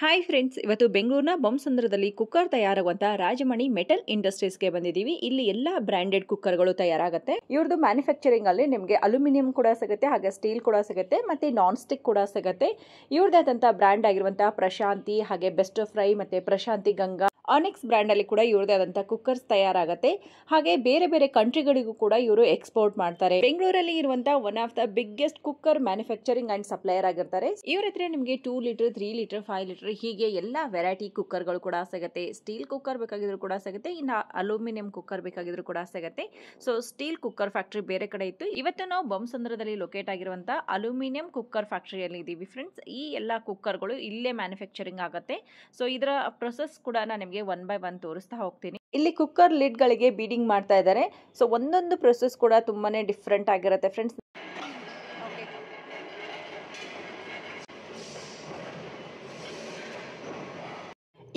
Hi friends, ಇವತ್ತು ಬೆಂಗಳೂರಿನ ಬೊಮ್ಮಸಂದ್ರದಲ್ಲಿ cooker ತಯಾರಾಗುವಂತ Rajamani metal ಇಂಡಸ್ಟ್ರೀಸ್ಗೆ ಬಂದಿದ್ದೀವಿ. ಇಲ್ಲಿ ಎಲ್ಲ ಬ್ರಾಂಡೆಡ್ ಕುಕ್ಕರ್ಗಳು ತಯಾರಾಗುತ್ತೆ. ಇವ್ರದ್ದು ಮ್ಯಾನುಫ್ಯಾಕ್ಚರಿಂಗ್ ಅಲ್ಲಿ ನಿಮಗೆ ಅಲ್ಯೂಮಿನಿಯಂ ಕೂಡ ಸಿಗುತ್ತೆ, ಹಾಗೆ ಸ್ಟೀಲ್ ಕೂಡ ಸಿಗುತ್ತೆ, ಮತ್ತೆ ನಾನ್ ಸ್ಟಿಕ್ ಕೂಡ ಸಿಗುತ್ತೆ. ಇವ್ರದಾದಂತ ಬ್ರ್ಯಾಂಡ್ ಆಗಿರುವಂತಹ ಪ್ರಶಾಂತಿ, ಹಾಗೆ ಬೆಸ್ಟ್ ಫ್ರೈ, ಮತ್ತೆ ಪ್ರಶಾಂತಿ ಗಂಗಾ, ಆನಿಕ್ಸ್ ಬ್ರ್ಯಾಂಡ್ ಅಲ್ಲಿ ಕೂಡ ಇವ್ರದೇ ಆದಂತಹ ಕುಕ್ಕರ್ಸ್ ತಯಾರಾಗುತ್ತೆ. ಹಾಗೆ ಬೇರೆ ಬೇರೆ ಕಂಟ್ರಿಗಳಿಗೂ ಕೂಡ ಇವರು ಎಕ್ಸ್ಪೋರ್ಟ್ ಮಾಡ್ತಾರೆ. ಬೆಂಗಳೂರಲ್ಲಿ ಇರುವಂತಹ one of the biggest cooker manufacturing and supplier ಆಗಿರ್ತಾರೆ. ಇವ್ರ ಹತ್ರ ನಿಮಗೆ 2 ಲೀಟರ್, 3 ಲೀಟರ್, 5 ಲೀಟರ್ ಹೀಗೆ ಎಲ್ಲಾ ವೆರೈಟಿ ಕುಕ್ಕರ್ಗಳು ಕೂಡ ಸಿಗುತ್ತೆ. ಸ್ಟೀಲ್ ಕುಕ್ಕರ್ ಬೇಕಾಗಿದ್ರು ಕೂಡ ಸಿಗುತ್ತೆ, ಇನ್ನು ಅಲ್ಯೂಮಿನಿಯಂ ಕುಕ್ಕರ್ ಬೇಕಾಗಿದ್ರು ಕೂಡ ಸಿಗುತ್ತೆ. ಸೊ ಸ್ಟೀಲ್ ಕುಕ್ಕರ್ ಫ್ಯಾಕ್ಟರಿ ಬೇರೆ ಕಡೆ ಇತ್ತು. ಇವತ್ತು ನಾವು ಬೊಮ್ಮಸಂದ್ರದಲ್ಲಿ ಲೊಕೇಟ್ ಆಗಿರುವಂತಹ ಅಲ್ಯೂಮಿನಿಯಂ ಕುಕ್ಕರ್ ಫ್ಯಾಕ್ಟರಿಯಲ್ಲಿ ಇದ್ದೀವಿ ಫ್ರೆಂಡ್ಸ್. ಈ ಎಲ್ಲಾ ಕುಕ್ಕರ್ಗಳು ಇಲ್ಲೇ ಮ್ಯಾನುಫ್ಯಾಕ್ಚರಿಂಗ್ ಆಗುತ್ತೆ. ಸೊ ಇದರ ಪ್ರೊಸೆಸ್ ಕೂಡ ನಾನು ನಿಮಗೆ 1 by 1 ತೋರಿಸ್ತಾ ಹೋಗ್ತೀನಿ. ಇಲ್ಲಿ ಕುಕ್ಕರ್ ಲಿಡ್ ಗಳಿಗೆ ಬೀಡಿಂಗ್ ಮಾಡ್ತಾ ಇದ್ದಾರೆ. ಸೊ ಒಂದೊಂದು ಪ್ರೊಸೆಸ್ ಕೂಡ ತುಂಬಾನೇ ಡಿಫ್ರೆಂಟ್ ಆಗಿರುತ್ತೆ ಫ್ರೆಂಡ್ಸ್.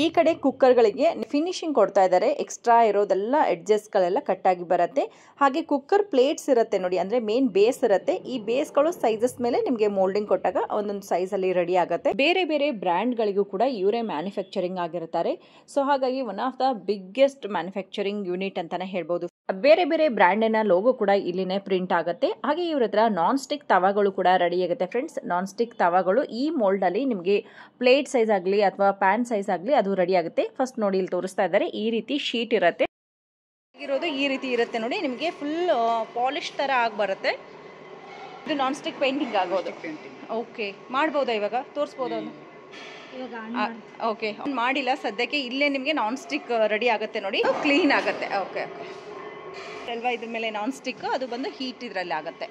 ಈ ಕಡೆ ಕುಕ್ಕರ್ಗಳಿಗೆ ಫಿನಿಶಿಂಗ್ ಕೊಡ್ತಾ ಇದ್ದಾರೆ. ಎಕ್ಸ್ಟ್ರಾ ಇರೋದೆಲ್ಲ ಎಡ್ಜಸ್ಟ್ಗಳೆಲ್ಲ ಕಟ್ ಆಗಿ ಬರುತ್ತೆ. ಹಾಗೆ ಕುಕ್ಕರ್ ಪ್ಲೇಟ್ಸ್ ಇರುತ್ತೆ ನೋಡಿ, ಅಂದ್ರೆ ಮೇನ್ ಬೇಸ್ ಇರುತ್ತೆ. ಈ ಬೇಸ್ಗಳು ಸೈಜಸ್ ಮೇಲೆ ನಿಮಗೆ ಮೋಲ್ಡಿಂಗ್ ಕೊಟ್ಟಾಗ ಒಂದೊಂದು ಸೈಜ್ ಅಲ್ಲಿ ರೆಡಿ ಆಗುತ್ತೆ. ಬೇರೆ ಬೇರೆ ಬ್ರ್ಯಾಂಡ್ ಗಳಿಗೂ ಕೂಡ ಇವರೇ ಮ್ಯಾನುಫ್ಯಾಕ್ಚರಿಂಗ್ ಆಗಿರ್ತಾರೆ. ಸೊ ಹಾಗಾಗಿ one of the biggest manufacturing unit ಅಂತಾನೆ ಹೇಳ್ಬೋದು. ಬೇರೆ ಬೇರೆ ಬ್ರ್ಯಾಂಡಿನ ಲೋಗೋ ಕೂಡ ಇಲ್ಲಿನೇ ಪ್ರಿಂಟ್ ಆಗುತ್ತೆ. ಹಾಗೆ ಇವ್ರ ಹತ್ರ ನಾನ್ ಸ್ಟಿಕ್ ತವಾಗಳು ಕೂಡ ರೆಡಿ ಆಗುತ್ತೆ ಫ್ರೆಂಡ್ಸ್. ನಾನ್ ಸ್ಟಿಕ್ ತವಾಗಳು ಈ ಮೋಲ್ಡ್ ಅಲ್ಲಿ ನಿಮಗೆ ಪ್ಲೇಟ್ ಸೈಜ್ ಆಗಲಿ ಅಥವಾ ಪ್ಯಾನ್ ಸೈಜ್ ಆಗಲಿ ಅದು ರೆಡಿ ಆಗುತ್ತೆ. ಫಸ್ಟ್ ನೋಡಿ ಇಲ್ಲಿ ತೋರಿಸ್ತಾ ಇದ್ದಾರೆ, ಈ ರೀತಿ ಶೀಟ್ ಇರುತ್ತೆ. ಇರೋದು ಈ ರೀತಿ ಇರುತ್ತೆ ನೋಡಿ, ನಿಮಗೆ ಫುಲ್ ಪಾಲಿಶ್ ತರ ಆಗಿ ಬರುತ್ತೆ. ಇದು ನಾನ್ ಸ್ಟಿಕ್ ಪೇಂಟಿಂಗ್ ಆಗೋದು. ಓಕೆ, ಮಾಡ್ಬೋದಾ ಇವಾಗ ತೋರಿಸ್ಬೋದಾ? ಓಕೆ, ಮಾಡಿಲ್ಲ ಸದ್ಯಕ್ಕೆ. ಇಲ್ಲೇ ನಿಮಗೆ ನಾನ್ ಸ್ಟಿಕ್ ರೆಡಿ ಆಗುತ್ತೆ ನೋಡಿ, ಕ್ಲೀನ್ ಆಗುತ್ತೆ. ಓಕೆ ಓಕೆ ಅಲ್ವಾ, ಇದ್ರ ಮೇಲೆ ನಾನ್ ಸ್ಟಿಕ್ ಅದು ಬಂದು ಹೀಟ್ ಇದರಲ್ಲಿ ಆಗುತ್ತೆ.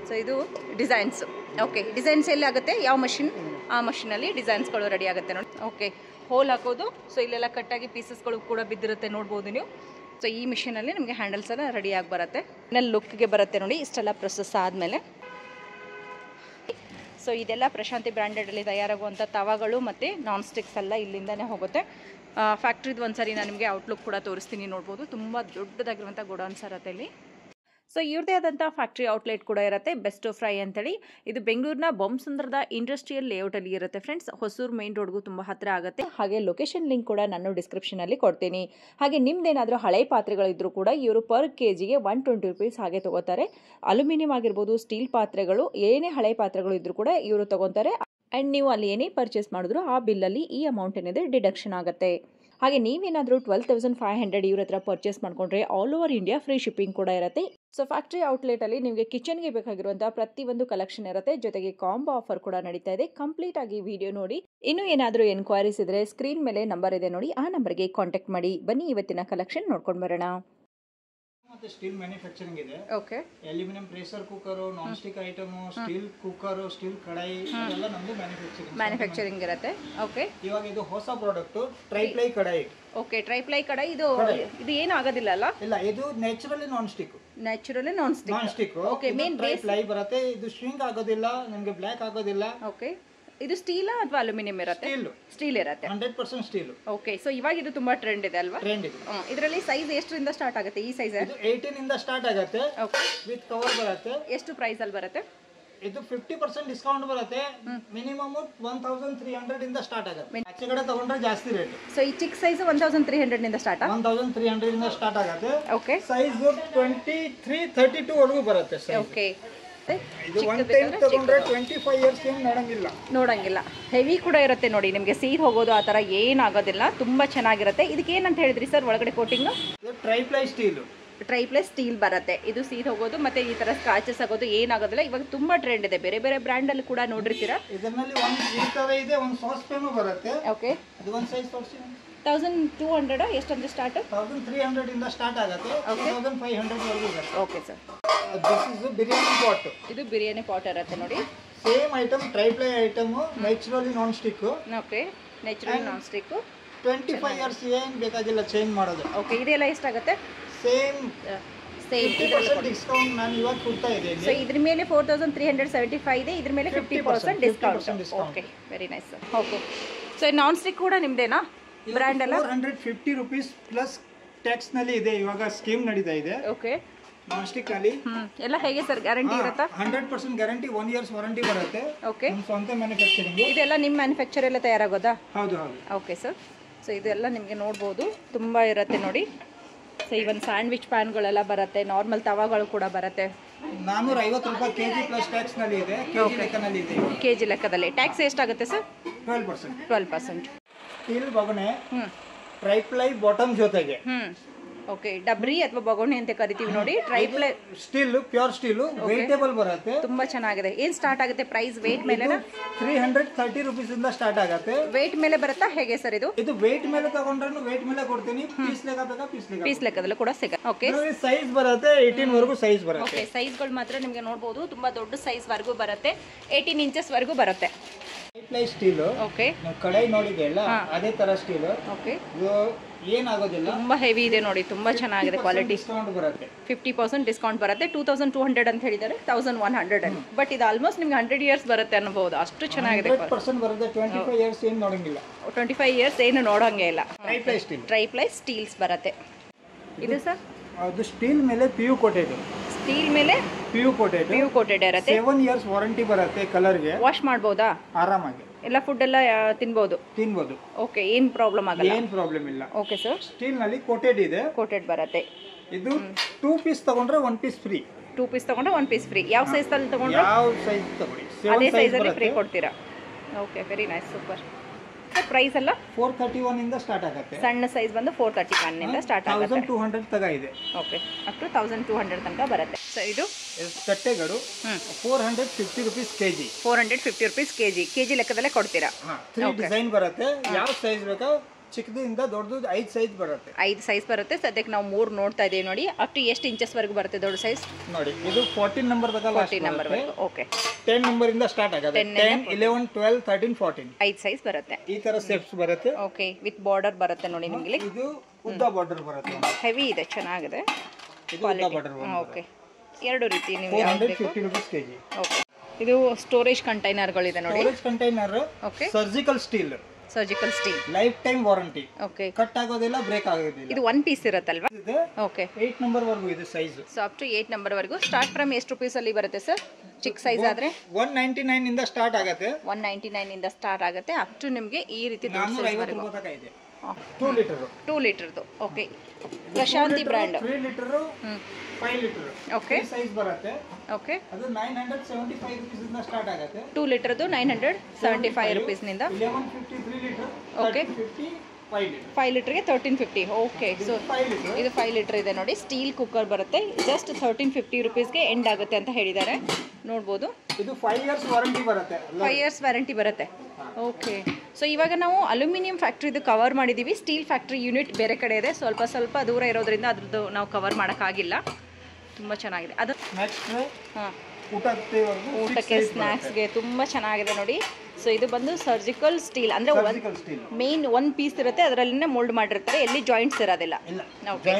ಸೊ ಇದು ಡಿಸೈನ್ಸ್. ಓಕೆ, ಡಿಸೈನ್ಸ್ ಎಲ್ಲಿ ಆಗುತ್ತೆ, ಯಾವ ಮಷಿನ್, ಆ ಮಷಿನಲ್ಲಿ ಡಿಸೈನ್ಸ್ಗಳು ರೆಡಿ ಆಗುತ್ತೆ ನೋಡಿ. ಓಕೆ, ಹೋಲ್ ಹಾಕೋದು. ಸೊ ಇಲ್ಲೆಲ್ಲ ಕಟ್ಟಾಗಿ ಪೀಸಸ್ಗಳು ಕೂಡ ಬಿದ್ದಿರುತ್ತೆ, ನೋಡ್ಬೋದು ನೀವು. ಸೊ ಈ ಮಿಷಿನಲ್ಲಿ ನಿಮಗೆ ಹ್ಯಾಂಡಲ್ಸ್ ಎಲ್ಲ ರೆಡಿ ಆಗಿ ಬರುತ್ತೆ. ಇನ್ನಲ್ಲಿ ಲುಕ್ಗೆ ಬರುತ್ತೆ ನೋಡಿ ಇಷ್ಟೆಲ್ಲ ಪ್ರೊಸೆಸ್ ಆದಮೇಲೆ. ಸೊ ಇದೆಲ್ಲ ಪ್ರಶಾಂತಿ ಬ್ರ್ಯಾಂಡೆಡಲ್ಲಿ ತಯಾರಾಗುವಂಥ ತವಾಗಳು ಮತ್ತು ನಾನ್ ಸ್ಟಿಕ್ಸ್ ಎಲ್ಲ ಇಲ್ಲಿಂದನೇ ಹೋಗುತ್ತೆ. ಫ್ಯಾಕ್ಟ್ರಿದು ಒಂದ್ಸರಿ ನಾನು ನಿಮಗೆ ಔಟ್ಲುಕ್ ಕೂಡ ತೋರಿಸ್ತೀನಿ, ನೋಡ್ಬೋದು. ತುಂಬ ದೊಡ್ಡದಾಗಿರುವಂಥ ಗೋಡೌನ್ಸ್ ಇರುತ್ತೆ ಇಲ್ಲಿ. ಸೊ ಇವ್ರದೇ ಆದಂಥ ಫ್ಯಾಕ್ಟ್ರಿ ಔಟ್ಲೆಟ್ ಕೂಡ ಇರುತ್ತೆ, ಬೆಸ್ಟ್ ಫ್ರೈ ಅಂತೇಳಿ. ಇದು ಬೆಂಗಳೂರಿನ ಬೊಮ್ಮಸಂದ್ರದ ಇಂಡಸ್ಟ್ರಿಯಲ್ ಲೇಔಟ್ ಅಲ್ಲಿ ಇರುತ್ತೆ ಫ್ರೆಂಡ್ಸ್. ಹೊಸೂರು ಮೇನ್ ರೋಡ್ಗೂ ತುಂಬ ಹತ್ತಿರ ಆಗುತ್ತೆ. ಹಾಗೆ ಲೊಕೇಶನ್ ಲಿಂಕ್ ಕೂಡ ನಾನು ಡಿಸ್ಕ್ರಿಪ್ಷನ್ ಅಲ್ಲಿ ಕೊಡ್ತೀನಿ. ಹಾಗೆ ನಿಮ್ದೇನಾದ್ರೂ ಹಳೆ ಪಾತ್ರೆಗಳಿದ್ರು ಕೂಡ ಇವರು ಪರ್ ಕೆಜಿಗೆ 120 ರೂಪೀಸ್ ಹಾಗೆ ತಗೋತಾರೆ. ಅಲ್ಯೂಮಿನಿಯಂ ಆಗಿರ್ಬೋದು, ಸ್ಟೀಲ್ ಪಾತ್ರೆಗಳು, ಏನೇ ಹಳೆ ಪಾತ್ರೆಗಳು ಇದ್ರು ಕೂಡ ಇವರು ತಗೋತಾರೆ. ಅಂಡ್ ನೀವು ಅಲ್ಲಿ ಏನೇ ಪರ್ಚೇಸ್ ಮಾಡಿದ್ರು ಆ ಬಿಲ್ಲಲ್ಲಿ ಈ ಅಮೌಂಟ್ ಏನಿದೆ ಡಿಡಕ್ಷನ್ ಆಗುತ್ತೆ. ಹಾಗೆ ನೀವೇನಾದರೂ 12,500 ಇವ್ರ ಹತ್ರ ಪರ್ಚೇಸ್ ಮಾಡ್ಕೊಂಡ್ರೆ all over India free shipping ಕೂಡ ಇರುತ್ತೆ. ಸೊ ಫ್ಯಾಕ್ಟ್ರಿ ಔಟ್ಲೆಟ್ ಅಲ್ಲಿ ನಿಮಗೆ ಕಿಚನ್ಗೆ ಬೇಕಾಗಿರುವಂತಹ ಪ್ರತಿಯೊಂದು ಕಲೆಕ್ಷನ್ ಇರುತ್ತೆ. ಜೊತೆಗೆ ಕಾಂಬೋ ಆಫರ್ ಕೂಡ ನಡೀತಾ ಇದೆ. ಕಂಪ್ಲೀಟ್ ಆಗಿ ವಿಡಿಯೋ ನೋಡಿ. ಇನ್ನು ಏನಾದರೂ ಎನ್ಕ್ವೈರೀಸ್ ಇದ್ರೆ ಸ್ಕ್ರೀನ್ ಮೇಲೆ ನಂಬರ್ ಇದೆ ನೋಡಿ, ಆ ನಂಬರ್ಗೆ ಕಾಂಟ್ಯಾಕ್ಟ್ ಮಾಡಿ. ಬನ್ನಿ ಇವತ್ತಿನ ಕಲೆಕ್ಷನ್ ನೋಡ್ಕೊಂಡು ಬರೋಣ. ಮತ್ತೆ ಸ್ಟೀಲ್ ಮ್ಯಾನುಫ್ಯಾಕ್ಚರಿಂಗ್ ಇದೆ. Okay, aluminium pressure cooker, non stick item, steel cooker, steel ಕಡಾಯಿ ಎಲ್ಲ ನಮ್ದು ಮ್ಯಾನುಫ್ಯಾಕ್ಚರಿಂಗ್ ಇರುತ್ತೆ. ಓಕೆ, ಇವಾಗ ಇದು ಹೊಸ ಪ್ರಾಡಕ್ಟ್ ಟ್ರೈಪ್ಲೈ ಕಡಾಯಿ. ಓಕೆ, ಟ್ರೈಪ್ಲೈ ಕಡಾಯಿ. ಇದು ಏನು ಆಗೋದಿಲ್ಲ ಅಲ್ಲ? ಇಲ್ಲ, ಇದು naturally non stick. Naturally non stick. Okay, main triply ಬರುತ್ತೆ. ಇದು ಶ್ರಿಂಕ್ ಆಗೋದಿಲ್ಲ, ನಿಮಗೆ ಬ್ಲಾಕ್ ಆಗೋದಿಲ್ಲ. ಓಕೆ, ಇದು ಸ್ಟೀಲ್ ಅಥವಾ ಅಲ್ಯೂಮಿನಿಯಂ ಇರುತ್ತೆ? ಸ್ಟೀಲ್ ಇರುತ್ತೆ, 100% ಸ್ಟೀಲ್. ಓಕೆ, ಸೊ ಇವಾಗ ಇದು ತುಂಬಾ ಟ್ರೆಂಡ್ ಇದೆ ಅಲ್ವಾ? ಟ್ರೆಂಡ್ ಇದೆ. ಇದರಲ್ಲಿ ಸೈಜ್ ಎಷ್ಟರಿಂದ ಸ್ಟಾರ್ಟ್ ಆಗುತ್ತೆ? ಈ ಸೈಜ್ 18 ಇಂದ ಸ್ಟಾರ್ಟ್ ಆಗುತ್ತೆ. ಓಕೆ, ವಿತ್ ಕವರ್ ಬರುತ್ತೆ. ಎಷ್ಟು ಪ್ರೈಸ್ ಅಲ್ಲಿ ಬರುತ್ತೆ? ಇದು 50% ಡಿಸ್ಕೌಂಟ್ ಬರುತ್ತೆ. ಮಿನಿಮಮ್ 1300 ಇಂದ ಸ್ಟಾರ್ಟ್ ಆಗುತ್ತೆ. ಆಚೆ ಕಡೆ ತಗೊಂಡ್ರೆ ಜಾಸ್ತಿ ರೇಟ್. ಸೊ ಈ ಚಿಕ್ಕ ಸೈಜ್ 1300 ನಿಂದ ಸ್ಟಾರ್ಟ್ 1300 ಇಂದ ಸ್ಟಾರ್ಟ್ ಆಗುತ್ತೆ. ಓಕೆ, ಸೈಜ್ 23, 32 ವರೆಗೂ ಬರುತ್ತೆ ಸೈಜ್. ಓಕೆ, ಇದು ಒನ್ ಟೈಮ್ ತಗೊಂಡ್ರೆ 25 ಇಯರ್ಸ್ ಏನು ನೋಡಂಗಿಲ್ಲ. ಹೆವಿ ಕೂಡ ಇರುತ್ತೆ ನೋಡಿ, ನಿಮಗೆ ಸೀದ್ ಹೋಗೋದು ಆ ಥರ ಏನಾಗೋದಿಲ್ಲ. ತುಂಬ ಚೆನ್ನಾಗಿರುತ್ತೆ. ಇದಕ್ಕೆ ಏನಂತ ಹೇಳಿದ್ರಿ ಸರ್ ಒಳಗಡೆ coating? Triply steel. Triply steel ಬರುತ್ತೆ. ಇದು ಸೀದ್ ಹೋಗೋದು ಮತ್ತೆ ಈ ತರ ಸ್ಕ್ರಾಚಸ್ ಆಗೋದು ಏನಾಗೋದಿಲ್ಲ. ಇವಾಗ ತುಂಬಾ ಟ್ರೆಂಡ್ ಇದೆ, ಬೇರೆ ಬೇರೆ ಬ್ರ್ಯಾಂಡ್ ಅಲ್ಲಿ ಕೂಡ ನೋಡಿರ್ತೀರಾ. ಇದರಲ್ಲಿ ಒಂದು ಈ ತರ ಇದೆ, ಒಂದು ಸಾಸ್ ಪೇನು ಬರುತ್ತೆ. ಓಕೆ, ಅದು ಒಂದು ಸೈಜ್ ತೋರಿಸಿ. 1200 ಎಷ್ಟಂದ್ರೆ ಸ್ಟಾರ್ಟ್? 1300 ಇಂದ ಸ್ಟಾರ್ಟ್ ಆಗುತ್ತೆ. 2500 ವರೆಗೂ ಬರುತ್ತೆ. Okay sir, this is biryani pot. ಇದು ಬಿರಿಯಾನಿ ಪಾಟ್ ಇರುತ್ತೆ ನೋಡಿ. Same item, triply item, naturally non stick. Okay, natural non stick. 25 years ಏನು ಬೇಕಾಗಿಲ್ಲ ಚೇಂಜ್ ಮಾಡೋದು. ಓಕೆ, ಇದೆಲ್ಲ ಎಷ್ಟಾಗುತ್ತೆ? ಸೇಮ್ 50% ಡಿಸ್ಕೌಂಟ್ ನಾನು ಇವಾಗ ಕೊಡ್ತಾ ಇದ್ದೀನಿ. ಸೊ ಇದ್ರ ಮೇಲೆ 4375 ಇದೆ, ಇದ್ರ ಮೇಲೆ 50% discount. Okay, very nice sir. Okay, so non stick ಕೂಡ ನಿಮ್ದೇನಾ ಬ್ರ್ಯಾಂಡ್ ಎಲ್ಲ? 450 ರೂಪೀಸ್ ಪ್ಲಸ್ ಟ್ಯಾಕ್ಸ್ ನಲ್ಲಿ ಇದೆ. ಇವಾಗ ಸ್ಕೀಮ್ ನಡೀತಾ ಇದೆ. ಓಕೆ, ನಾನ್ ಸ್ಟಿಕ್ ನಲ್ಲಿ ಎಲ್ಲ ಹೇಗೆ ಸರ್ ಗ್ಯಾರಂಟಿ ಇರುತ್ತಾ? 100% ಗ್ಯಾರಂಟಿ, 1 years ವಾರಂಟಿ ಬರುತ್ತೆ. ಓಕೆ, ನಮ್ಮ ಸ್ವಂತ ಮ್ಯಾನುಫ್ಯಾಕ್ಚರಿಂಗ್. ಇದೆಲ್ಲ ನಿಮ್ಮ ಮ್ಯಾನುಫ್ಯಾಕ್ಚರ್ ಎಲ್ಲ ತಯಾರಾಗೋದಾ? ಹೌದು ಹೌದು. Okay sir. ಸೊ ಇದೆಲ್ಲ ನಿಮಗೆ ನೋಡ್ಬೋದು ತುಂಬ ಇರುತ್ತೆ ನೋಡಿ. ಸೊ ಇವನ್ ಸ್ಯಾಂಡ್ವಿಚ್ ಪ್ಯಾನ್ಗಳೆಲ್ಲ ಬರುತ್ತೆ, ನಾರ್ಮಲ್ ತವಾಗಳು ಕೂಡ ಬರುತ್ತೆ. 450 ರೂಪಾಯಿ ಕೆಜಿ ಪ್ಲಸ್ ಟ್ಯಾಕ್ಸ್ ನಲ್ಲಿ ಇದೆ, ಕೆಜಿ ಲೆಕ್ಕನಲ್ಲಿ ಇದೆ. ಕೆಜಿ ಲೆಕ್ಕದಲ್ಲಿ ಟ್ಯಾಕ್ಸ್ ಎಷ್ಟಾಗುತ್ತೆ ಸರ್? 12%. 12%. ಸ್ಟೀಲ್ ಬೊಗಣೆ ಟ್ರೈಪ್ಲೈ ಬಾಟಮ್ ಜೊತೆಗೆ. ಓಕೆ, ಡಬ್ರಿ ಅಥವಾ ಬೊಗಣೆ ಅಂತ ಕರಿತೀವಿ ನೋಡಿ. ಟ್ರೈಪ್ಲೈ ಸ್ಟೀಲ್, ಪ್ಯೂರ್ ಸ್ಟೀಲ್, ವೇಟೇಬಲ್ ಬರುತ್ತೆ. ತುಂಬಾ ಚೆನ್ನಾಗಿದೆ. ಏನ್ ಸ್ಟಾರ್ಟ್ ಆಗುತ್ತೆ ಪ್ರೈಸ್? ವೇಟ್ ಮೇಲೆ 330 ರೂಪೀಸ್ ಇಂದ ಸ್ಟಾರ್ಟ್ ಆಗುತ್ತೆ. ವೇಟ್ ಮೇಲೆ ಬರುತ್ತಾ ಹೇಗೆ ಸರ್ ಇದು? ಇದು ವೇಟ್ ಮೇಲೆ ತಗೊಂಡ್ರೆ ವೇಟ್ ಮೇಲೆ ಕೊಡ್ತೀನಿ. ಪೀಸ್ ಲೆಕ್ಕ ಬೇಕಾ ಪೀಸ್ ಲೆಕ್ಕದಲ್ಲೂ ಕೂಡ ಸಿಗುತ್ತೆ. ಓಕೆ, ಸೈಜ್ ಬರುತ್ತೆ 18 ವರೆಗೂ ಸೈಜ್ ಬರುತ್ತೆ. ಓಕೆ, ಸೈಜ್ಗಳು ಮಾತ್ರ ನಿಮಗೆ ನೋಡಬಹುದು ತುಂಬಾ ದೊಡ್ಡ ಸೈಜ್ ವರೆಗೂ ಬರುತ್ತೆ. 18 ಇಂಚಸ್ ವರೆಗೂ ಬರುತ್ತೆ. Triply steel. ಓಕೆ, ನಾವು ಕಡಾಯಿ ನೋಡಿದೆಲ್ಲ ಅದೇ ತರ ಸ್ಟೀಲ್. ಓಕೆ, ಇದು ಏನಾಗೋದಿಲ್ಲ, ತುಂಬಾ ಹೆವಿ ಇದೆ ನೋಡಿ, ತುಂಬಾ ಚೆನ್ನಾಗಿದೆ ಕ್ವಾಲಿಟಿ. ಡಿಸ್ಕೌಂಟ್ ಬರುತ್ತೆ, 50% ಡಿಸ್ಕೌಂಟ್ ಬರುತ್ತೆ. 2200 ಅಂತ ಹೇಳಿದ್ದಾರೆ, 1100. ಬಟ್ ಇದು ಆಲ್ಮೋಸ್ಟ್ ನಿಮ್ಗೆ 100 ಇಯರ್ಸ್ ಬರುತ್ತೆ ಅನ್ನಬಹುದು, ಅಷ್ಟು ಚೆನ್ನಾಗಿದೆ. 100% ಬರುತ್ತೆ. 25 ಇಯರ್ಸ್ ಏನು ನೋಡಂಗಿಲ್ಲ. 25 ಇಯರ್ಸ್ ಏನು ನೋಡಂಗೆ ಇಲ್ಲ. ಟ್ರೈಪ್ಲೈ ಸ್ಟೀಲ್, ಟ್ರೈಪ್ಲೈ ಸ್ಟೀಲ್ಸ್ ಬರುತ್ತೆ. ಇದು ಸರ್ ಅದು ಸ್ಟೀಲ್ ಮೇಲೆ PU ಕೋಟೆಡ್. ಸ್ಟೀಲ್ ಮೇಲೆ PU ಕೋಟೆಡ್ ಇರುತ್ತೆ. 7 ಇಯರ್ಸ್ ವಾರಂಟಿ ಬರುತ್ತೆ. ಕಲರ್ಗೆ ವಾಶ್ ಮಾಡ್ಬೋದಾ? ಆರಾಮಾಗಿ ಎಲ್ಲ ಫುಡ್ ಎಲ್ಲ ತಿನ್ಬೋದು. ಓಕೆ, ಏನು ಪ್ರಾಬ್ಲಮ್ ಆಗಲ್ಲ, ಏನು ಪ್ರಾಬ್ಲಮ್ ಇಲ್ಲ. Okay sir. ಸ್ಟೀಲ್ ನಲ್ಲಿ ಕೋಟೆಡ್ ಇದೆ, ಕೋಟೆಡ್ ಬರುತ್ತೆ. ಇದು 2 ಪೀಸ್ ತಗೊಂಡ್ರೆ 1 ಪೀಸ್ ಫ್ರೀ. 2 ಪೀಸ್ ತಗೊಂಡ್ರೆ 1 ಪೀಸ್ ಫ್ರೀ. ಯಾವ ಸೈಜ್ ಅಲ್ಲಿ ತಗೊಂಡ್ರೆ ಯಾವ ಸೈಜ್ ತಗೊಳ್ಳಿ ಅದೇ ಸೈಜ್ ಅಲ್ಲಿ ಫ್ರೀ ಕೊಡ್ತೀರಾ. Okay, very nice, super. Price ಎಲ್ಲ 431 ಇಂದ ಸ್ಟಾರ್ಟ್ ಆಗುತ್ತೆ. ಸಣ್ಣ ಸೈಜ್ ಬಂದು 431 ಇಂದ ಸ್ಟಾರ್ಟ್ ಆಗುತ್ತೆ. 1200 ತಗ ಇದೆ. ಓಕೆ, ಅಪ್ ಟು 1200 ತನಕ ಬರುತ್ತೆ. ಸೊ ಇದು ತಟ್ಟೆಗಳು 450 ರೂಪೀಸ್ ಕೆಜಿ. 450 ರೂಪೀಸ್ ಕೆಜಿ ಲೆಕ್ಕದಲ್ಲೇ ಕೊಡ್ತೀರಾ? 3 ಡಿಸೈನ್ ಬರುತ್ತೆ. ಯಾವ ಸೈಜ್ ಬೇಕಾ, ಚಿಕ್ಕದಿಂದ ದೊಡ್ಡದು 5 ಸೈಜ್ ಬರುತ್ತೆ. 5 ಸೈಜ್ ಬರುತ್ತೆ. ಸದ್ಯಕ್ಕೆ ನಾವು 3 ನೋಡ್ತಾ ಇದೀವಿ ನೋಡಿ. ಅಪ್ ಟು ಎಷ್ಟು ಇಂಚಸ್ ವರೆಗೂ ಬರುತ್ತೆ ದೊಡ್ಡ ಸೈಜ್? ನೋಡಿ, ಇದು 14 ನಂಬರ್ ತನಕ, 14 ನಂಬರ್ ವರೆಗೂ. ಓಕೆ, 10 ನಂಬರ್ ಇಂದ ಸ್ಟಾರ್ಟ್ ಆಗುತ್ತೆ. 10, 11, 12, 13, 14 5 ಸೈಜ್ ಬರುತ್ತೆ. ಈ ತರ ಸ್ಟೆಪ್ಸ್ ಬರುತ್ತೆ. ಓಕೆ, ವಿತ್ ಬಾರ್ಡರ್ ಬರುತ್ತೆ ನೋಡಿ ನಿಮಗೆ. ಇದು ಉದ್ದ ಬಾರ್ಡರ್ ಬರುತ್ತೆ. ಹೆವಿ ಇದೆ, ಚೆನ್ನಾಗಿದೆ ಕ್ವಾಲಿಟಿ. ಓಕೆ, ಎರಡು ರೀತಿ ನೀವು 450 ರೂಪೀಸ್ ಕೆಜಿ. ಓಕೆ, ಇದು ಸ್ಟೋರೇಜ್ ಕಂಟೈನರ್ಗಳಿದೆ ನೋಡಿ. Storage container. Okay, surgical steel, life time warranty. Okay, cut ಆಗೋದಿಲ್ಲ, ಬ್ರೇಕ್ ಆಗೋದಿಲ್ಲ. ಇದು 1 ಪೀಸ್ ಇರುತ್ತಲ್ವಾ? ಓಕೆ, 8 ನಂಬರ್ ವರೆಗೂ ಇದೆ size. So up to 8 number ವರೆಗೂ. ಸ್ಟಾರ್ಟ್ ಫ್ರಮ್ ಎಷ್ಟು ರೂಪೀಸ್ ಅಲ್ಲಿ ಬರುತ್ತೆ ಸರ್? ಚಿಕ್ಕ ಸೈಜ್ ಆದ್ರೆ 199 ಇಂದ ಸ್ಟಾರ್ಟ್ ಆಗುತ್ತೆ. 199 ಇಂದ ಸ್ಟಾರ್ಟ್ ಆಗುತ್ತೆ. ಅಪ್ ಟು ನಿಮಗೆ ಈ ರೀತಿ ದೊಡ್ಡ ಸೈಜ್ ವರೆಗೂ. 2 ಲೀಟರ್. 2 ಲೀಟರ್ದು. Okay, Prashanti brand. 3 litre, 5 litre. Okay, size ಬರುತ್ತೆ. ಓಕೆ, ಅದು 975 ರೂಪೀಸ್ ಇಂದ ಸ್ಟಾರ್ಟ್ ಆಗುತ್ತೆ. 2 ಲೀಟರ್ದು 975 ರೂಪೀಸ್ ನಿಂದ. 1150 3 ಲೀಟರ್. ಓಕೆ, 50 5 ಲೀಟರ್ಗೆ 1350. ಓಕೆ, ಸೊ ಇದು 5 ಲೀಟರ್ ಇದೆ ನೋಡಿ. ಸ್ಟೀಲ್ ಕುಕ್ಕರ್ ಬರುತ್ತೆ. ಜಸ್ಟ್ 1350 ರೂಪೀಸ್ಗೆ ಎಂಡ್ ಆಗುತ್ತೆ ಅಂತ ಹೇಳಿದ್ದಾರೆ, ನೋಡ್ಬೋದು. ಇದು 5 ಇಯರ್ಸ್ ವಾರಂಟಿ ಬರುತ್ತೆ. 5 ಇಯರ್ಸ್ ವ್ಯಾರಂಟಿ ಬರುತ್ತೆ. ಓಕೆ, ಸೊ ಇವಾಗ ನಾವು ಅಲ್ಯೂಮಿನಿಯಂ ಫ್ಯಾಕ್ಟ್ರಿದು ಕವರ್ ಮಾಡಿದ್ದೀವಿ. ಸ್ಟೀಲ್ ಫ್ಯಾಕ್ಟ್ರಿ ಯೂನಿಟ್ ಬೇರೆ ಕಡೆ ಇದೆ, ಸ್ವಲ್ಪ ದೂರ ಇರೋದ್ರಿಂದ ಅದ್ರದ್ದು ನಾವು ಕವರ್ ಮಾಡೋಕ್ಕಾಗಿಲ್ಲ. ತುಂಬ ಚೆನ್ನಾಗಿದೆ ಅದು. ಹಾಂ, ಊಟಕ್ಕೆ ಸ್ನ್ಯಾಕ್ಸ್ಗೆ ತುಂಬ ಚೆನ್ನಾಗಿದೆ ನೋಡಿ. ಸೊ ಇದು ಬಂದು ಸರ್ಜಿಕಲ್ ಸ್ಟೀಲ್, ಅಂದರೆ ಮೇನ್ 1 ಪೀಸ್ ಇರುತ್ತೆ, ಅದರಲ್ಲಿನೇ ಮೋಲ್ಡ್ ಮಾಡಿರ್ತಾರೆ, ಎಲ್ಲಿ ಜಾಯಿಂಟ್ಸ್ ಇರೋದಿಲ್ಲ. ಓಕೆ,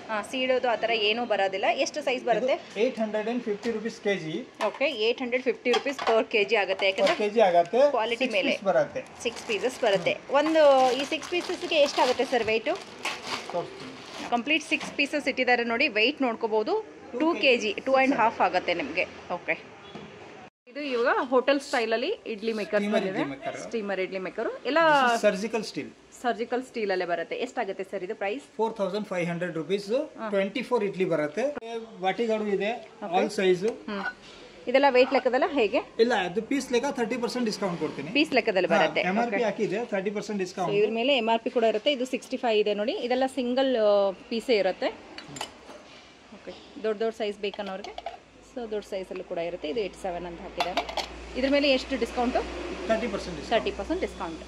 ಹಾಂ, ಸೀಡೋದು ಆ ಥರ ಏನೂ ಬರೋದಿಲ್ಲ. ಎಷ್ಟು ಸೈಜ್ ಬರುತ್ತೆ? 850 rupees KG. Okay, 850 rupees per KG ಆಗುತ್ತೆ. ಯಾಕಂದರೆ ಕ್ವಾಲಿಟಿ ಮೇಲೆ 6 ಪೀಸಸ್ ಬರುತ್ತೆ. ಒಂದು ಈ 6 ಪೀಸಸ್ಗೆ ಎಷ್ಟಾಗುತ್ತೆ ಸರ್ ವೆಯ್ಟು? ಕಂಪ್ಲೀಟ್ 6 ಪೀಸಸ್ ಇಟ್ಟಿದ್ದಾರೆ ನೋಡಿ. ವೆಯ್ಟ್ ನೋಡ್ಕೋಬಹುದು. 2 kg, 2.5 ಆಗುತ್ತೆ ನಿಮಗೆ. ಓಕೆ, ಇದು ಇವಾಗ ಹೋಟೆಲ್ ಸ್ಟೈಲಲ್ಲಿ ಇಡ್ಲಿ ಮೇಕರ್ ಬಂದಿದೆ. ಸ್ಟೀಮರ್ ಇಡ್ಲಿ ಮೇಕರ್ ಎಲ್ಲ ಸರ್ಜಿಕಲ್ ಸ್ಟೀಲ್ ಅಲ್ಲೇ ಬರುತ್ತೆ. ಎಷ್ಟಾಗುತ್ತೆ ಸರ್ ಇದು ಪ್ರೈಸ್? 4500 ರೂಪೀಸ್. 24 ಇಡ್ಲಿ ಬರುತ್ತೆ. ಬಾಟಿಗಳು ಇದೆ, ಆಲ್ ಸೈಜ್. ಇದೆಲ್ಲ ವೇಟ್ ಲೆಕ್ಕದಲ್ಲ ಹೇಗೆ? ಇಲ್ಲ, ಅದು ಪೀಸ್ ಲೆಕ್ಕ 30% ಡಿಸ್ಕೌಂಟ್ ಕೊಡ್ತೀನಿ. ಪೀಸ್ ಲೆಕ್ಕದಲ್ಲಿ ಬರುತ್ತೆ. MRP ಹಾಕಿದೆ, 30% ಡಿಸ್ಕೌಂಟ್. ಇದ್ರ ಮೇಲೆ MRP ಕೂಡ ಇರುತ್ತೆ. ಇದು 65 ಇದೆ ನೋಡಿ. ಇದೆಲ್ಲ ಸಿಂಗಲ್ ಪೀಸೇ ಇರುತ್ತೆ. ಓಕೆ, ದೊಡ್ಡ ಸೈಜ್ ಬೇಕನ್ನೋರಿಗೆ ಸೊ ದೊಡ್ಡ ಸೈಜಲ್ಲೂ ಕೂಡ ಇರುತ್ತೆ. ಇದು 87 ಅಂತ ಹಾಕಿದ್ದಾರೆ. ಇದ್ರ ಮೇಲೆ ಎಷ್ಟು ಡಿಸ್ಕೌಂಟು? 30% ಡಿಸ್ಕೌಂಟ್.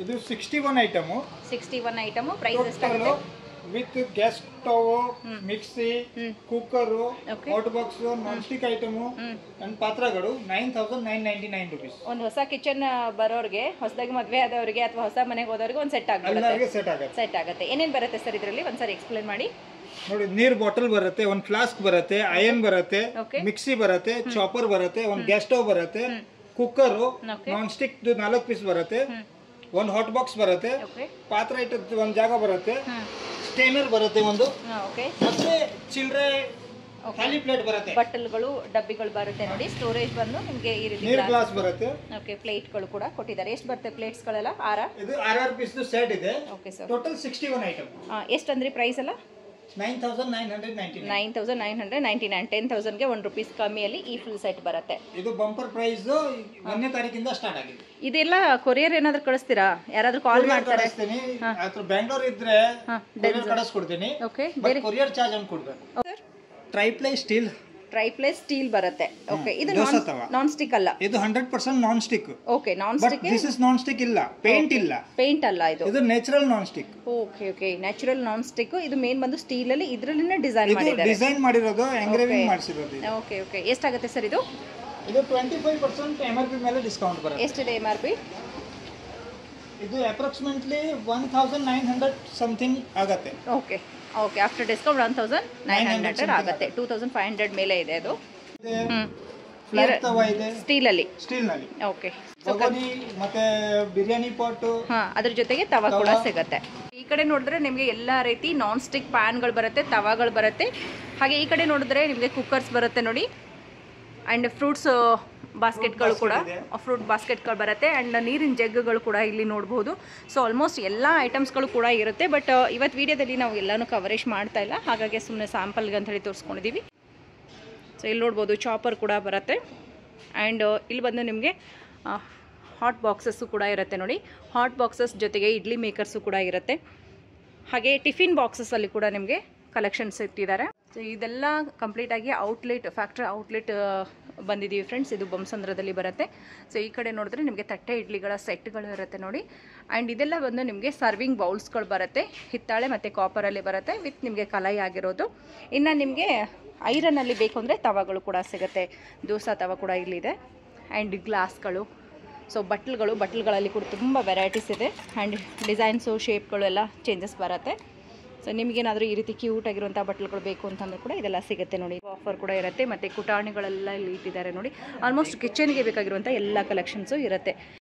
ಇದು 61 ಐಟಮು. 61 ಐಟಮು. ಪ್ರೈಸ್ ಎಷ್ಟಾಗುತ್ತೆ? With gas stove, mixie, cooker, hot box, non stick item and ಪಾತ್ರಗಳು 9999 ರೂಪೀಸ್. ಒಂದು ಹೊಸ ಕಿಚನ್ ಬರೋರಿಗೆ, ಹೊಸದಾಗಿ ಮದುವೆ ಆದವರಿಗೆ ಅಥವಾ ಹೊಸ ಮನೆಗೆ ಹೋದವರಿಗೆ ಒಂದು ಸೆಟ್ ಆಗುತ್ತೆ. ಏನೇನು ಬರುತ್ತೆ ಸರ್ ಇದರಲ್ಲಿ? ಒಂದ್ಸರಿ ಎಕ್ಸ್ಪ್ಲೇನ್ ಮಾಡಿ. ನೋಡಿ, ನೀರ್ ಬಾಟಲ್ ಬರುತ್ತೆ, ಒಂದು ಫ್ಲಾಸ್ಕ್ ಬರುತ್ತೆ, ಅಯನ್ ಬರುತ್ತೆ, ಮಿಕ್ಸಿ ಬರುತ್ತೆ, ಚಾಪರ್ ಬರುತ್ತೆ, ಒಂದು ಗ್ಯಾಸ್ ಸ್ಟವ್ ಬರುತ್ತೆ, ಕುಕ್ಕರು, ನಾನ್ ಸ್ಟಿಕ್ 4 ಪೀಸ್ ಬರುತ್ತೆ, ಒಂದು ಹಾಟ್ ಬಾಕ್ಸ್ ಬರುತ್ತೆ, ಪಾತ್ರ ಇಟ್ಟದ್ದು ಒಂದು ಜಾಗ ಬರುತ್ತೆ, ಸ್ಟೇನರ್ ಬರುತ್ತೆ ಒಂದು, ಮತ್ತೆ ಚಿಲ್ಲರೆ ಖಾಲಿ ಪ್ಲೇಟ್ ಬರುತ್ತೆ, ಬಟ್ಟಲ್ಗಳು ಡಬ್ಬಿಗಳು ಬರುತ್ತೆ ನೋಡಿ. ಸ್ಟೋರೇಜ್ ಬಂದು ನಿಮಗೆ ಈ ರೀತಿ ನೀರು ಗ್ಲಾಸ್ ಬರುತ್ತೆ. ಓಕೆ, ಪ್ಲೇಟ್ಗಳು ಕೂಡ ಕೊಟ್ಟಿದ್ದಾರೆ. ಎಷ್ಟು ಬರುತ್ತೆ ಪ್ಲೇಟ್ಸ್ಗಳೆಲ್ಲ? 6 ಇದು 6 ಪೀಸ್ ಸೆಟ್ ಇದೆ. Okay sir, total 61 item. ಎಷ್ಟು ಅಂದ್ರೆ ಪ್ರೈಸ್ ಎಲ್ಲ? 9,999. 10,000 ಗೆ 1 ರೂಪೀಸ್ ಕಮ್ಮಿಯಲ್ಲಿ ಈ ಫುಲ್ ಸೆಟ್ ಬರುತ್ತೆ. ಇದು ಬಂಪರ್ ಪ್ರೈಸ್ 1ನೇ ತಾರೀಕಿಂದ ಸ್ಟಾರ್ಟ್ ಆಗಿದೆ. ಇದೆಲ್ಲ ಕೊರಿಯರ್ ಏನಾದ್ರು ಕಳಿಸ್ತೀರಾ? ಯಾರಾದ್ರೂ ಕಾಲ್ ಮಾಡ್ತಾರೆ? ಬ್ಯಾಂಗ್ಳೂರ್ ಇದ್ರೆ ಕಳಿಸ್ಕೊಡ್ತೀನಿ. ಓಕೆ, ಕೊರಿಯರ್ ಚಾರ್ಜ್ ಅಂತ ಕೊಡ್ಬೇಕು. ಟ್ರೈಪ್ಲೈ ಸ್ಟೀಲ್ ಬರುತ್ತೆ. ಓಕೆ, ಇದು ನಾನ್ ಸ್ಟಿಕ್ ಅಲ್ಲ, ಇದು 100% non stick. Okay, non stick. This is non stick ಇಲ್ಲ, ಪೇಂಟ್ ಇಲ್ಲ. ಪೇಂಟ್ ಅಲ್ಲ ಇದು natural non stick. Okay okay, natural non stick. ಇದು ಮೇನ್ ಬಂದು ಸ್ಟೀಲ್ ಅಲ್ಲಿ ಇದ್ರಲ್ಲಿನೇ ಡಿಸೈನ್ ಮಾಡಿದ್ದಾರೆ. ಡಿಸೈನ್ ಮಾಡಿರೋದು, ಎಂಗ್ರೇವಿಂಗ್ ಮಾಡಿಸಿರೋದು. ಓಕೆ ಓಕೆ, ಎಷ್ಟಾಗುತ್ತೆ ಸರ್ ಇದು? ಇದು 25% MRP ಮೇಲೆ ಡಿಸ್ಕೌಂಟ್ ಬರುತ್ತೆ. ಎಷ್ಟಿದೆ MRP? ಇದು ಅಪ್ರಾಕ್ಸಿಮೇಟ್ಲಿ 1900 ಸಮಥಿಂಗ್ ಆಗುತ್ತೆ. ಓಕೆ ಓಕೆ, ಆಫ್ಟರ್ ಡಿಸ್ಕೌಂಟ್ 1900 ಆಗುತ್ತೆ. 2500 ಮೇಲೆ ಇದೆ ಅದು. ಫ್ಲಾಟ್ ತವಾ ಇದೆ ಸ್ಟೀಲ್ ಅಲ್ಲಿ. ಓಕೆ, ಮತ್ತೆ ಬಿರಿಯಾನಿ ಪಾಟ್, ಅದ್ರ ಜೊತೆಗೆ ತವಾ ಕೂಡ ಸಿಗುತ್ತೆ. ಈ ಕಡೆ ನೋಡಿದ್ರೆ ನಿಮಗೆ ಎಲ್ಲಾ ರೀತಿ ನಾನ್ ಸ್ಟಿಕ್ ಪ್ಯಾನ್ಗಳು ಬರುತ್ತೆ, ತವಾಗಳು ಬರುತ್ತೆ. ಹಾಗೆ ಈ ಕಡೆ ನೋಡಿದ್ರೆ ನಿಮಗೆ ಕುಕ್ಕರ್ಸ್ ಬರುತ್ತೆ ನೋಡಿ. ಅಂಡ್ ಫ್ರೂಟ್ ಬಾಸ್ಕೆಟ್ಗಳು ಬರುತ್ತೆ. ಅಂಡ್ ನೀರಿನ ಜಗ್ಗಳು ಕೂಡ ಇಲ್ಲಿ ನೋಡ್ಬೋದು. ಸೊ ಆಲ್ಮೋಸ್ಟ್ ಎಲ್ಲ ಐಟಮ್ಸ್ಗಳು ಕೂಡ ಇರುತ್ತೆ. ಬಟ್ ಇವತ್ತು ವಿಡಿಯೋದಲ್ಲಿ ನಾವು ಎಲ್ಲಾನು ಕವರೇಜ್ ಮಾಡ್ತಾ ಇಲ್ಲ, ಹಾಗಾಗಿ ಸುಮ್ಮನೆ ಸ್ಯಾಂಪಲ್ಗೆ ಅಂತ ಹೇಳಿ ತೋರಿಸ್ಕೊಂಡಿದ್ದೀವಿ. ಸೊ ಇಲ್ಲಿ ನೋಡ್ಬೋದು ಚಾಪರ್ ಕೂಡ ಬರುತ್ತೆ. ಆ್ಯಂಡ್ ಇಲ್ಲಿ ಬಂದು ನಿಮಗೆ ಹಾಟ್ ಬಾಕ್ಸಸ್ಸು ಕೂಡ ಇರುತ್ತೆ ನೋಡಿ. ಹಾಟ್ ಬಾಕ್ಸಸ್ ಜೊತೆಗೆ ಇಡ್ಲಿ ಮೇಕರ್ಸು ಕೂಡ ಇರುತ್ತೆ. ಹಾಗೆ ಟಿಫಿನ್ ಬಾಕ್ಸಸ್ಸಲ್ಲಿ ಕೂಡ ನಿಮಗೆ ಕಲೆಕ್ಷನ್ಸ್ ಇಟ್ಟಿದ್ದಾರೆ. ಸೊ ಇದೆಲ್ಲ ಕಂಪ್ಲೀಟಾಗಿ ಫ್ಯಾಕ್ಟ್ರಿ ಔಟ್ಲೆಟ್ ಬಂದಿದ್ದೀವಿ ಫ್ರೆಂಡ್ಸ್. ಇದು ಬೊಮ್ಮಸಂದ್ರದಲ್ಲಿ ಬರುತ್ತೆ. ಸೊ ಈ ಕಡೆ ನೋಡಿದ್ರೆ ನಿಮಗೆ ತಟ್ಟೆ ಇಡ್ಲಿಗಳ ಸೆಟ್ಗಳು ಇರುತ್ತೆ ನೋಡಿ. ಆ್ಯಂಡ್ ಇದೆಲ್ಲ ಬಂದು ನಿಮಗೆ ಸರ್ವಿಂಗ್ ಬೌಲ್ಸ್ಗಳು ಬರುತ್ತೆ. ಹಿತ್ತಾಳೆ ಮತ್ತು ಕಾಪರಲ್ಲಿ ಬರುತ್ತೆ ವಿತ್ ನಿಮಗೆ ಕಲಾಯಿ ಆಗಿರೋದು. ಇನ್ನು ನಿಮಗೆ ಐರನ್ನಲ್ಲಿ ಬೇಕು ಅಂದರೆ ತವಾಗಳು ಕೂಡ ಸಿಗುತ್ತೆ. ದೋಸೆ ತವ ಕೂಡ ಇಲ್ಲಿದೆ. ಆ್ಯಂಡ್ ಗ್ಲಾಸ್ಗಳು, ಸೊ ಬಟ್ಲುಗಳಲ್ಲಿ ಕೂಡ ತುಂಬ ವೆರೈಟೀಸ್ ಇದೆ. ಆ್ಯಂಡ್ ಡಿಸೈನ್ಸು ಶೇಪ್ಗಳು ಎಲ್ಲ ಚೇಂಜಸ್ ಬರುತ್ತೆ. ಸೊ ನಿಮಗೇನಾದರೂ ಈ ರೀತಿ ಕ್ಯೂಟ್ ಆಗಿರುವಂಥ ಬಟ್ಲುಗಳು ಬೇಕು ಅಂತಂದ್ರೆ ಕೂಡ ಇದೆಲ್ಲ ಸಿಗುತ್ತೆ ನೋಡಿ. ಆಫರ್ ಕೂಡ ಇರುತ್ತೆ. ಮತ್ತು ಕುಟಾಣಿಗಳೆಲ್ಲ ಇಲ್ಲಿ ಇಟ್ಟಿದ್ದಾರೆ ನೋಡಿ. ಆಲ್ಮೋಸ್ಟ್ ಕಿಚನ್ಗೆ ಬೇಕಾಗಿರುವಂಥ ಎಲ್ಲ ಕಲೆಕ್ಷನ್ಸು ಇರುತ್ತೆ.